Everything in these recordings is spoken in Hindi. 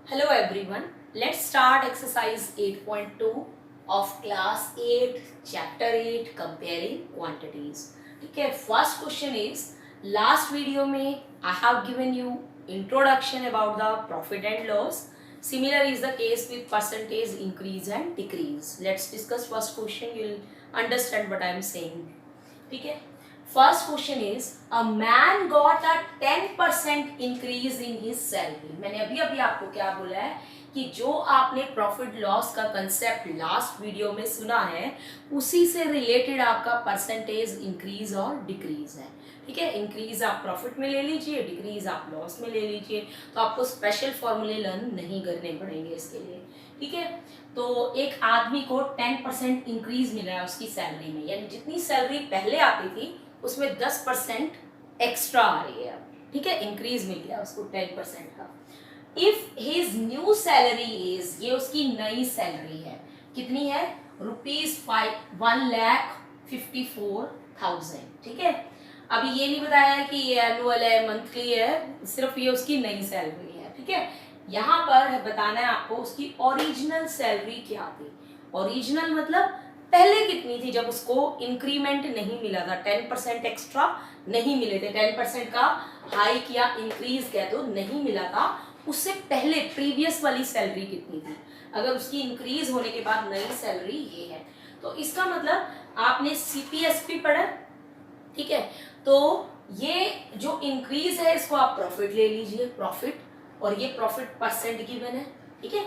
Hello everyone. Let's start exercise 8.2 of class 8 chapter 8 comparing quantities. ठीक है, first question is last video में I have given you introduction about the profit and loss. Similar is the case with percentage increase and decrease. Let's discuss first question. You'll understand what I am saying. ठीक है, first question is a man got a 10% increase in his salary. मैंने अभी अभी आपको क्या बोला है कि जो आपने प्रॉफिट लॉस का कंसेप्ट लास्ट वीडियो में सुना है उसी से रिलेटेड आपका परसेंटेज इंक्रीज और डिक्रीज है. ठीक है, इंक्रीज आप प्रॉफिट में ले लीजिए, डिक्रीज आप लॉस में ले लीजिए. तो आपको स्पेशल फॉर्मूले लर्न नहीं करने पड़ेंगे इसके लिए. ठीक है, तो एक आदमी को 10% इंक्रीज मिला है उसकी सैलरी में, यानी जितनी सैलरी पहले आती थी उसमें 10% एक्स्ट्रा आ रही है. ठीक है, इंक्रीज मिल गया उसको 10% का. If his new salary is, ये उसकी नई सैलरी है, कितनी है? ₹1,54,000. ठीक है, अभी ये नहीं बताया है कि ये एनुअल है, मंथली है, सिर्फ ये उसकी नई सैलरी है. ठीक है, यहाँ पर बताना है आपको उसकी ओरिजिनल सैलरी क्या थी. ओरिजिनल मतलब पहले कितनी थी जब उसको इंक्रीमेंट नहीं मिला था, 10% एक्स्ट्रा नहीं मिले थे, 10% का हाइक या इंक्रीज कह दो नहीं मिला था, उससे पहले प्रीवियस वाली सैलरी कितनी थी. अगर उसकी इंक्रीज होने के बाद नई सैलरी ये है तो इसका मतलब आपने सीपीएसपी पढ़ा. ठीक है, तो ये जो इंक्रीज है इसको आप प्रॉफिट ले लीजिए, प्रॉफिट, और ये प्रॉफिट परसेंट गिवन है. ठीक है,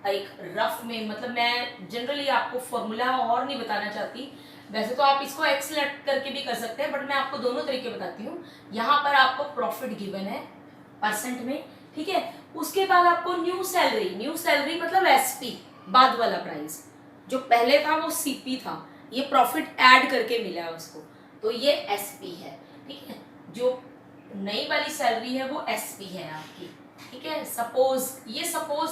एक रफ में, मतलब मैं जनरली आपको फॉर्मूला और नहीं बताना चाहती, वैसे तो आप इसको एक्सलेक्ट करके भी कर सकते हैं, बट मैं आपको दोनों तरीके बताती हूँ. यहाँ पर आपको प्रॉफिट गिवन है परसेंट में. ठीक है, उसके बाद आपको न्यू सैलरी मतलब एसपी, बाद वाला प्राइस. जो पहले था वो सीपी था, ये प्रॉफिट ऐड करके मिला है उसको, तो ये एसपी है. ठीक है, जो नई वाली सैलरी है वो एसपी है आपकी. ठीक है, सपोज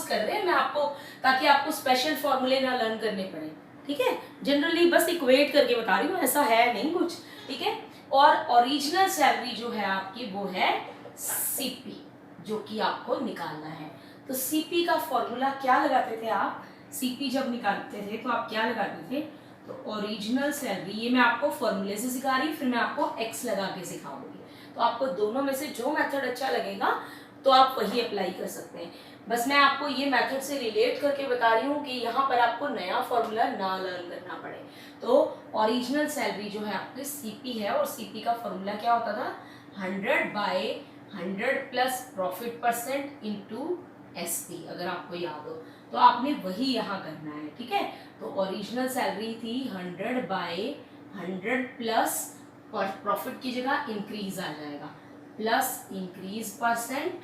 कर रहे हैं मैं आपको, ताकि आपको स्पेशल फॉर्मूले ना लर्न करने पड़े. ठीक है, जनरली बस इक्वेट करके बता रही हूँ, ऐसा है नहीं कुछ. ठीक है, और ओरिजिनल सैलरी जो है आपकी वो है सीपी, जो कि आपको निकालना है. तो सीपी का फॉर्मूला क्या लगाते थे आप? सीपी जब निकालते थे तो आप क्या लगाते थे? तो ओरिजिनल सैलरी, ये मैं आपको फॉर्मूले से सिखा रही, फिर मैं आपको एक्स लगा के सिखाऊंगी. तो आपको दोनों में से जो मेथड अच्छा लगेगा तो आप वही अप्लाई कर सकते हैं. बस मैं आपको ये मेथड से रिलेट करके बता रही हूँ कि यहाँ पर आपको नया फॉर्मूला ना लर्न करना पड़े. तो ओरिजिनल सैलरी जो है आपकी सीपी है, और सीपी का फॉर्मूला क्या होता था? 100/100 plus profit percent into SP, अगर आपको याद हो तो आपने वही यहाँ करना है. ठीक है, तो ओरिजिनल सैलरी थी 100/100 प्लस, प्रॉफिट की जगह इंक्रीज आ जाएगा, प्लस इंक्रीज परसेंट.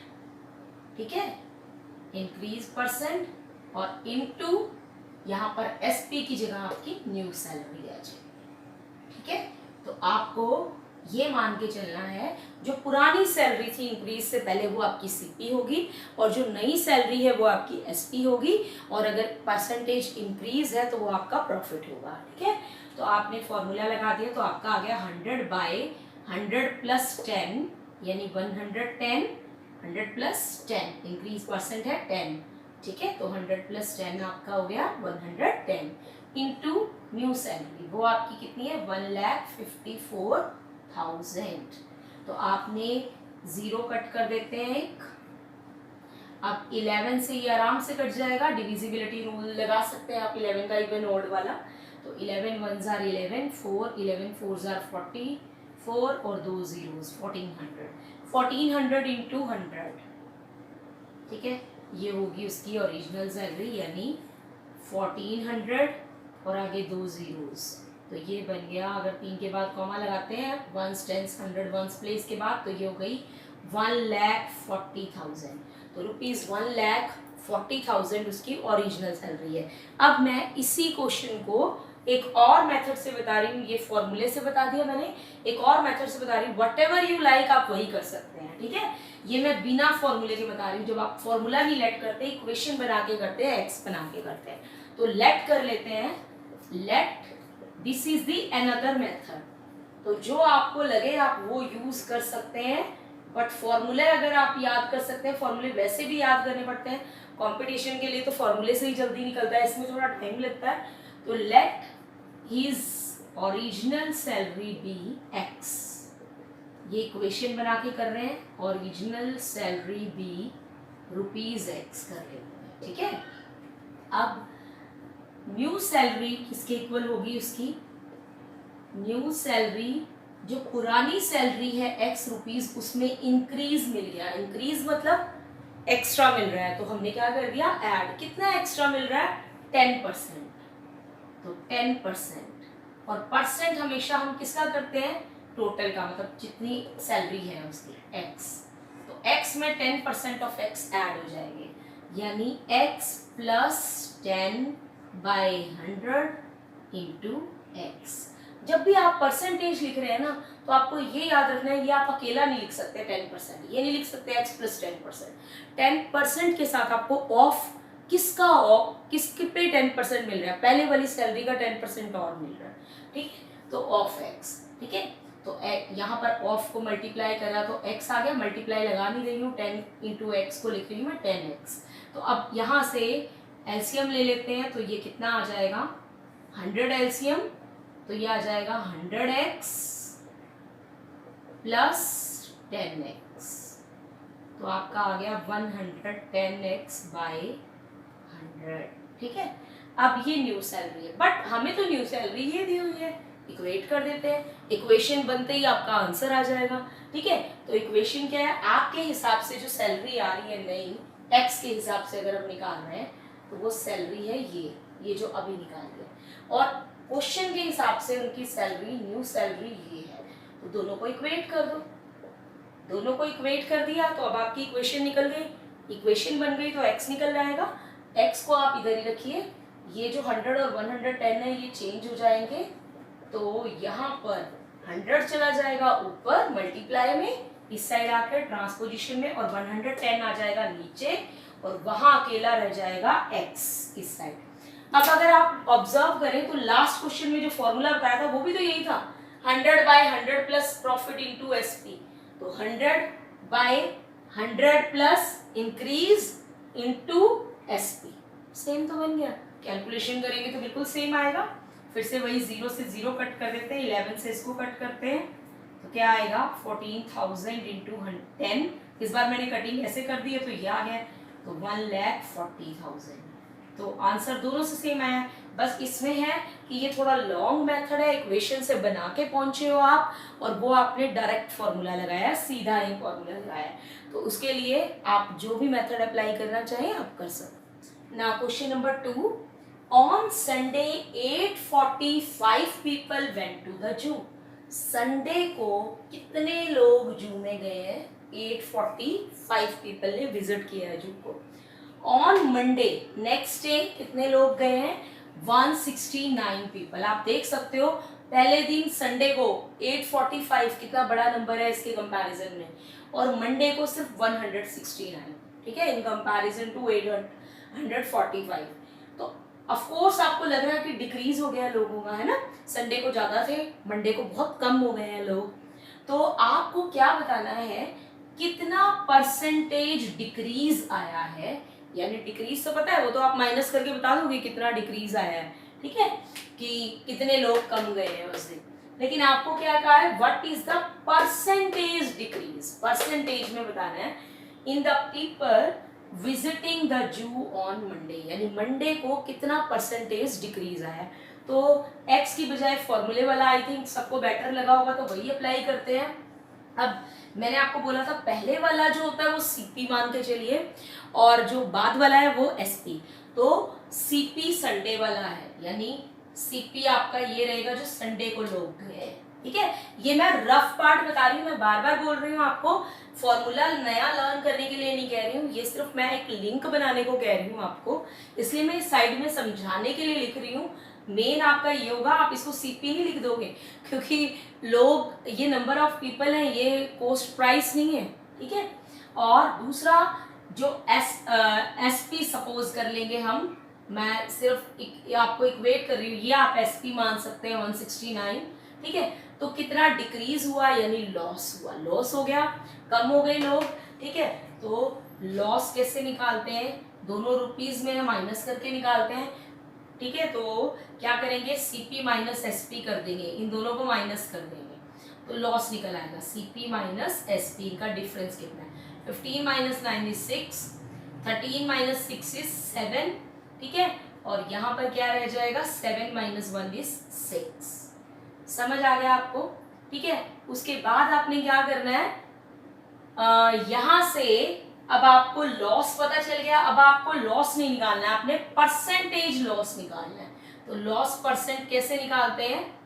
ठीक है, इंक्रीज परसेंट, और इनटू यहाँ पर एसपी की जगह आपकी न्यू सैलरी आ जाएगी. ठीक है, तो आपको ये मान के चलना है जो पुरानी सैलरी थी इंक्रीज से पहले वो आपकी सीपी होगी, और जो नई सैलरी है वो आपकी एसपी होगी, और अगर परसेंटेज इंक्रीज है तो वो आपका प्रॉफिट होगा. ठीक है, तो आपने फॉर्मूला लगा दिया तो आपका आ गया 100/100 प्लस 10, यानी 110, 100 प्लस 10, इंक्रीज परसेंट है 10. ठीक है, तो 100 प्लस 10 आपका हो गया 110 इंटू न्यू सैलरी, वो आपकी कितनी है? 1,54,000. तो आपने जीरो कट कर देते हैं एक. अब 11 से ये आराम से कट जाएगा, डिविजिबिलिटी रूल लगा सकते हैं आप 11 का इवन ओड वाला. तो 11 1s are 11, 4 11 4s are 44, और 2 zeros 1400 इंटू 100. ठीक है, ये होगी उसकी ओरिजिनल सैलरी, यानी 1400 और आगे 2 zeros, तो ये बन गया. अगर 3 के बाद कॉमा लगाते हैं, 1s 10s 100 1s प्लेस के बाद, तो ये हो गई 1,40,000. तो ₹1,40,000 उसकी ओरिजिनल सैलरी है. अब मैं इसी क्वेश्चन को एक और मेथड से बता रही हूँ, ये फॉर्मूले से बता दिया मैंने, एक और मेथड से बता रही हूँ. व्हाटएवर यू लाइक आप वही कर सकते हैं. ठीक है, ये मैं बिना फॉर्मूले के बता रही हूँ. जब आप फॉर्मूला नहीं लेट करते, इक्वेशन बना के करते हैं, एक्स बना के करते हैं, तो लेट कर लेते हैं. Let, this is the another method. तो जो आपको लगे आप वो यूज कर सकते हैं. बट फॉर्मूले अगर आप याद कर सकते हैं, फॉर्मूले वैसे भी याद करने पड़ते हैं कंपटीशन के लिए, तो फॉर्मूले से ही जल्दी निकलता है, इसमें थोड़ा टाइम लगता है। तो let his original salary be X, ये इक्वेशन बना के कर रहे हैं, original salary be rupees X कर लेते हैं, ठीक है। अब न्यू सैलरी किसके इक्वल होगी, उसकी न्यू सैलरी जो पुरानी सैलरी है एक्स रुपीज, उसमें इंक्रीज मिल गया, इंक्रीज मतलब एक्स्ट्रा मिल रहा है, तो हमने क्या कर दिया ऐड, कितना एक्स्ट्रा मिल रहा है 10%, तो 10%, और परसेंट हमेशा हम किसका करते हैं, टोटल का, मतलब जितनी सैलरी है उसकी एक्स, तो एक्स में 10% ऑफ एक्स ऐड हो जाएंगे, यानी x प्लस 10/100 इंटू एक्स। जब भी आप परसेंटेज लिख रहे हैं ना, तो आपको ये याद रखना है, ये आप अकेला नहीं लिख सकते 10%, ये नहीं लिख सकते x प्लस 10%। 10% के साथ आपको ऑफ किसका, ऑफ किसके पे 10% मिल रहा है, पहले वाली सैलरी का 10% और मिल रहा है, ठीक है, तो ऑफ x, ठीक है। तो यहाँ पर ऑफ को मल्टीप्लाई करा तो x आ गया, मल्टीप्लाई लगा नहीं रही हूँ, 10 इंटू एक्स को लिख रही हूँ मैं 10x। तो अब यहाँ से एलसीएम ले लेते हैं, तो ये कितना आ जाएगा 100 एलसीएम, तो ये आ जाएगा 100x प्लस 10x, तो आपका आ गया 110x बाई 100, ठीक है। अब ये न्यू सैलरी है, बट हमें तो न्यू सैलरी ये दी हुई है, इक्वेट कर देते हैं, इक्वेशन बनते ही आपका आंसर आ जाएगा, ठीक है। तो इक्वेशन क्या है, आपके हिसाब से जो सैलरी आ रही है नई, एक्स के हिसाब से अगर हम निकाल रहे हैं, तो वो सैलरी है ये जो अभी निकाल दिया, और क्वेश्चन के हिसाब से उनकी सैलरी, न्यू सैलरी ये है, तो दोनों को इक्वेट कर दो, दोनों को इक्वेट कर दिया, तो अब आपकी इक्वेशन निकल गई, इक्वेशन बन गई, तो x निकल जाएगा, x को आप इधर ही रखिए, ये जो 100 और 110 है ये चेंज हो जाएंगे, तो यहाँ पर 100 चला जाएगा ऊपर मल्टीप्लाई में, इस साइड आकर ट्रांसपोजिशन में, और 110 आ जाएगा नीचे, और वहां अकेला रह जाएगा x इस साइड। अब अगर आप ऑब्जर्व करें तो लास्ट क्वेश्चन में जो फॉर्मूला बताया था वो भी तो यही था, 100/100 प्लस प्रॉफिट इंटू एसपी, तो 100/100 plus increase into SP, same तो बन गया, कैलकुलेशन करेंगे तो बिल्कुल सेम आएगा। फिर से वही 0 से 0 कट कर देते हैं, 11 से इसको कट करते हैं, तो क्या आएगा 14,000 इंटू 10, इस बार मैंने कटिंग ऐसे कर दी है तो ये आ गया, तो 1,40,000, तो आंसर दोनों से सेम आया। बस इसमें है कि ये थोड़ा लॉन्ग मेथड है, इक्वेशन से बना के पहुंचे हो आप, और वो आपने डायरेक्ट फॉर्मूला लगाया, सीधा ही फॉर्मूला लगाया, तो उसके लिए आप जो भी मेथड अप्लाई करना चाहें आप कर सकते। Now question number 2, on Sunday 8:45 people went to the zoo. Sunday को कितने लोग जू में गए हैं, 8:45 पीपल ने विजिट किया है जू को। ऑन मंडे नेक्स्ट डे कितने लोग गए हैं, 169 पीपल। आप देख सकते हो पहले दिन संडे को 8:45 कितना बड़ा नंबर है इसके कंपैरिजन में, और मंडे को सिर्फ 169, ठीक है, इन कंपैरिजन टू 845। तो ऑफ कोर्स आपको लग रहा है कि डिक्रीज हो गया लोगों का, है ना, संडे को ज्यादा थे, मंडे को बहुत कम हो गए हैं लोग। तो आपको क्या बताना है, कितना परसेंटेज डिक्रीज आया है, यानी डिक्रीज तो पता है, वो तो आप माइनस करके बता दोगे कितना डिक्रीज आया है, ठीक है, कि कितने लोग कम गए हैं उस दिन। लेकिन आपको क्या कहा है, what is the percentage decrease, percentage में बताना है, in the people visiting the zoo on Monday, यानी मंडे को कितना परसेंटेज डिक्रीज आया है। तो x की बजाय फॉर्मूले वाला आई थिंक सबको बेटर लगा होगा, तो वही अप्लाई करते हैं। अब मैंने आपको बोला था पहले वाला जो होता है वो सीपी मान के चलिए, और जो बाद वाला है वो एसपी। तो सीपी संडे वाला है, यानी सीपी आपका ये रहेगा जो संडे को लोग गए, ठीक है। ये मैं रफ पार्ट बता रही हूँ, मैं बार बार बोल रही हूँ आपको, फॉर्मूला नया लर्न करने के लिए नहीं कह रही हूँ, ये सिर्फ मैं एक लिंक बनाने को कह रही हूँ आपको, इसलिए मैं इस साइड में समझाने के लिए लिख रही हूँ। मेन आपका ये होगा, आप इसको सीपी नहीं लिख दोगे, क्योंकि लोग ये नंबर ऑफ पीपल हैं, ये कॉस्ट प्राइस नहीं है, ठीक है। और दूसरा जो एसपी सपोज कर लेंगे हम, मैं सिर्फ आपको इक्वेट कर रही हूँ, ये आप एसपी मान सकते हैं 169, ठीक है। तो कितना डिक्रीज हुआ यानी लॉस हुआ, लॉस हो गया, कम हो गए लोग, ठीक है। तो लॉस कैसे निकालते हैं, दोनों रुपीज में माइनस करके निकालते हैं, ठीक है। तो क्या करेंगे, सीपी माइनस एसपी कर देंगे, इन दोनों को माइनस कर देंगे तो लॉस निकल आएगा, सीपी माइनस एसपी, इनका डिफरेंस कितना है, 15 माइनस 9 is 6, 13 माइनस 6 is 7, ठीक है। और यहाँ पर क्या रह जाएगा, 7 माइनस 1 is 6। समझ आ गया आपको, ठीक है। उसके बाद आपने क्या करना है, यहाँ से अब आपको लॉस पता चल गया, अब आपको लॉस नहीं निकालना है, आपने परसेंटेज लॉस निकालना है। तो लॉस परसेंट कैसे निकालते हैं,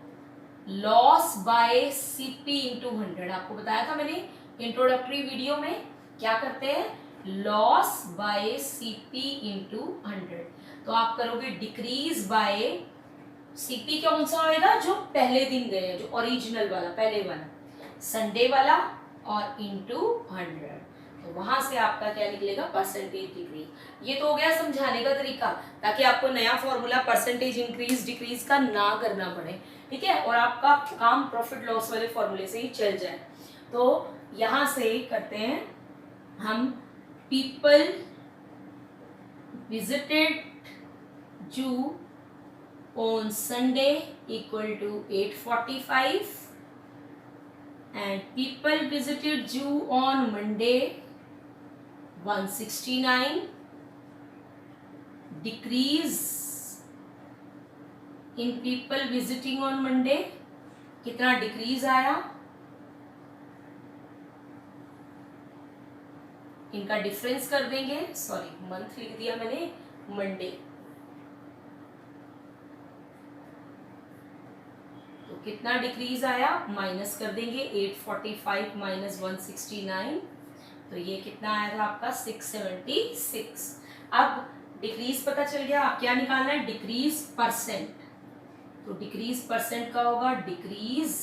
लॉस बाय सीपी इंटू 100, आपको बताया था मैंने इंट्रोडक्टरी वीडियो में, क्या करते हैं, लॉस बाय सीपी इंटू 100। तो आप करोगे डिक्रीज बाय सीपी, कौन सा होएगा, जो पहले दिन गए, जो ओरिजिनल वाला पहले वाला संडे वाला, और इंटू 100। तो वहां से आपका क्या निकलेगा, परसेंटेज डिक्रीज। ये तो हो गया समझाने का तरीका, ताकि आपको नया फॉर्मूला परसेंटेज इंक्रीज डिक्रीज का ना करना पड़े, ठीक है, और आपका काम प्रॉफिट लॉस वाले फॉर्मूले से ही चल जाए। तो यहां से करते हैं हम, पीपल विजिटेड जू on Sunday equal to 845 and people visited Jew on Monday 169, decrease in people visiting on Monday, कितना डिक्रीज आया, इनका डिफरेंस कर देंगे, सॉरी मंथ लिख दिया मैंने, मंडे, कितना डिक्रीज आया, माइनस कर देंगे, 845 माइनस 169, तो ये कितना आया था आपका 676। अब डिक्रीज पता चल गया, अब क्या निकालना है, डिक्रीज परसेंट। तो डिक्रीज परसेंट का होगा, डिक्रीज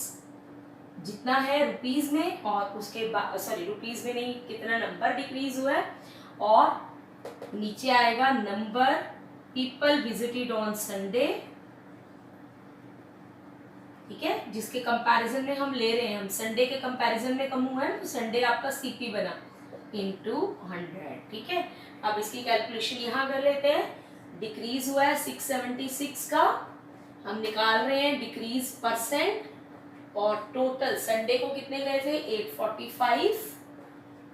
जितना है रुपीज में, और उसके बाद सॉरी रुपीज में नहीं, कितना नंबर डिक्रीज हुआ है, और नीचे आएगा number people visited on Sunday, ठीक है, जिसके कंपैरिजन में हम ले रहे हैं, हम संडे के कंपैरिजन में कम हुआ है, तो संडे आपका सीपी बना इंटू 100, ठीक है। अब इसकी कैलकुलेशन यहाँ कर लेते हैं, डिक्रीज हुआ है 676 का, हम निकाल रहे हैं डिक्रीज परसेंट, और टोटल संडे को कितने गए थे, 845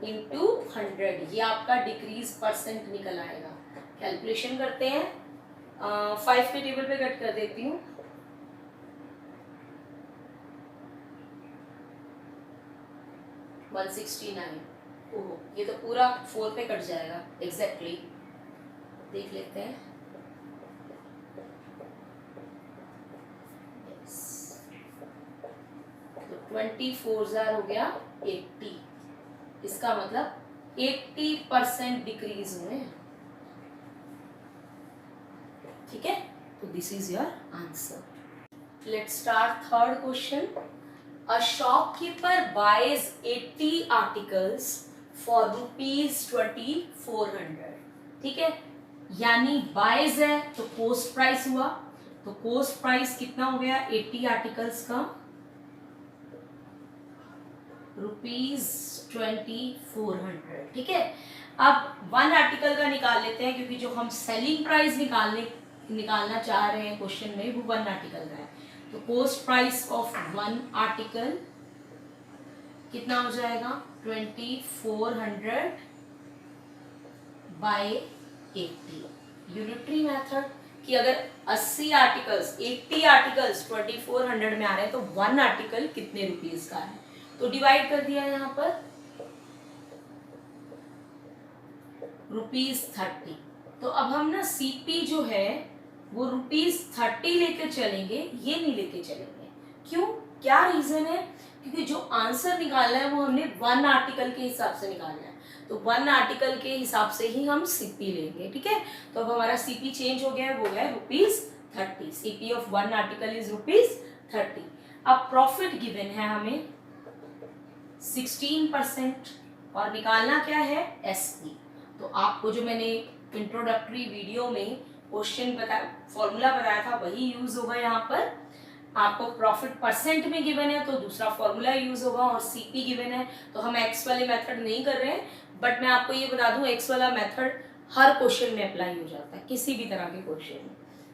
इंटू 100, ये आपका डिक्रीज परसेंट निकल आएगा। कैलकुलेशन करते हैं, 5 के टेबल पे कट कर देती हूँ, 169, ओहो ये तो पूरा 4 पे कट जाएगा एग्जैक्टली, देख लेते हैं, तो 24,000 हो गया 80, इसका मतलब 80% डिक्रीज हुए, ठीक है। तो this is your answer. Let's start third question. A shopkeeper buys 80 articles for ₹2400, ठीक है, यानी बाइज है तो कोस्ट प्राइस हुआ, तो कोस्ट प्राइस कितना हो गया 80 आर्टिकल्स का, ₹2400, ठीक है। अब 1 आर्टिकल का निकाल लेते हैं, क्योंकि जो हम सेलिंग प्राइस निकालना चाह रहे हैं क्वेश्चन में, वो 1 आर्टिकल का है। तो कोस्ट प्राइस ऑफ 1 आर्टिकल कितना हो जाएगा, 2400 बाय 80। यूनिटरी मेथड कि अगर 80 आर्टिकल्स 80 आर्टिकल्स 2400 में आ रहे हैं, तो 1 आर्टिकल कितने रुपीस का है, तो डिवाइड कर दिया यहाँ पर ₹30। तो अब हम ना सीपी जो है वो ₹30 लेकर चलेंगे, ये नहीं लेके चलेंगे। क्यों, क्या रीजन है, क्योंकि जो आंसर निकालना है वो हमने 1 आर्टिकल के हिसाब से निकालना है, तो 1 आर्टिकल के हिसाब से ही हम सीपी लेंगे, ठीक है। तो अब हमारा सीपी चेंज हो गया है, वो है ₹30। CP of 1 article is ₹30। अब प्रॉफिट गिवन है हमें 16%, और निकालना क्या है, एसपी। तो आपको जो मैंने इंट्रोडक्टरी वीडियो में क्वेश्चन फॉर्मूला बताया था वही यूज होगा यहाँ पर। आपको प्रॉफिट परसेंट में गिवन है तो दूसरा फॉर्मूला यूज होगा, और सीपी गिवन है तो हम एक्स वाले मेथड नहीं कर रहे हैं, बट मैं आपको ये बता दूं एक्स वाला मेथड हर क्वेश्चन में अप्लाई हो जाता है, किसी भी तरह के क्वेश्चन में।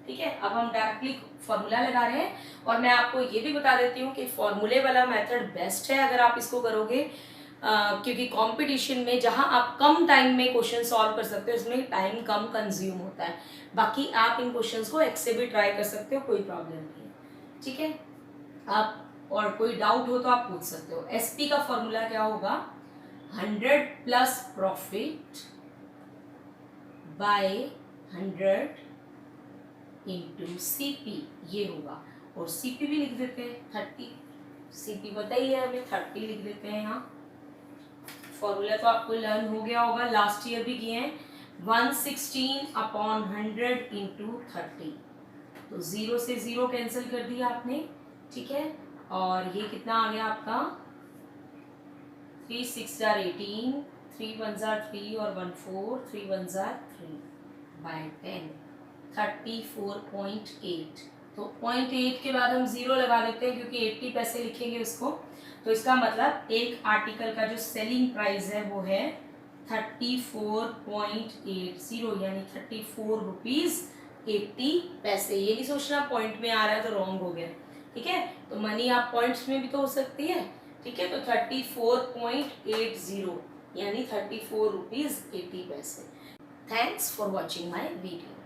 ठीक है, अब हम डायरेक्टली फॉर्मूला लगा रहे हैं, और मैं आपको ये भी बता देती हूँ कि फॉर्मूले वाला मेथड बेस्ट है अगर आप इसको करोगे, क्योंकि कंपटीशन में जहां आप कम टाइम में क्वेश्चन सॉल्व कर सकते हो उसमें टाइम कम कंज्यूम होता है। बाकी आप इन क्वेश्चंस को एक्स से भी ट्राई कर सकते हो, कोई प्रॉब्लम नहीं है। ठीक है, आप और कोई डाउट हो तो आप पूछ सकते हो। एसपी का फॉर्मूला क्या होगा, 100 plus profit by 100 into CP, ये होगा। और सीपी भी लिख देते हैं 30, सीपी पता ही है हमें, 30 लिख देते हैं यहाँ। फॉर्मूला तो आपको लर्न हो गया होगा, लास्ट ईयर भी किए हैं। 116 अपॉन 100 इंटू 30, तो 0 से 0 कैंसिल कर दिया आपने। ठीक है, और ये कितना आ गया आपका 3 6 जार 18, 3 1 जार 3 और 1 4, 3 1 जार 3 बाय 10, 34.8। तो 0.8 के बाद हम 0 लगा देते हैं क्योंकि 80 पैसे लिखेंगे उसको, तो इसका मतलब एक आर्टिकल का जो सेलिंग प्राइस है वो है 34.80, यानी 34 रुपीज 80 पैसे। ये नहीं सोचना पॉइंट में आ रहा है तो रॉन्ग हो गया। ठीक है, तो मनी आप पॉइंट्स में भी तो हो सकती है। ठीक है, तो 34.80 यानी 34 रुपीज 80 पैसे। Thanks for watching my video.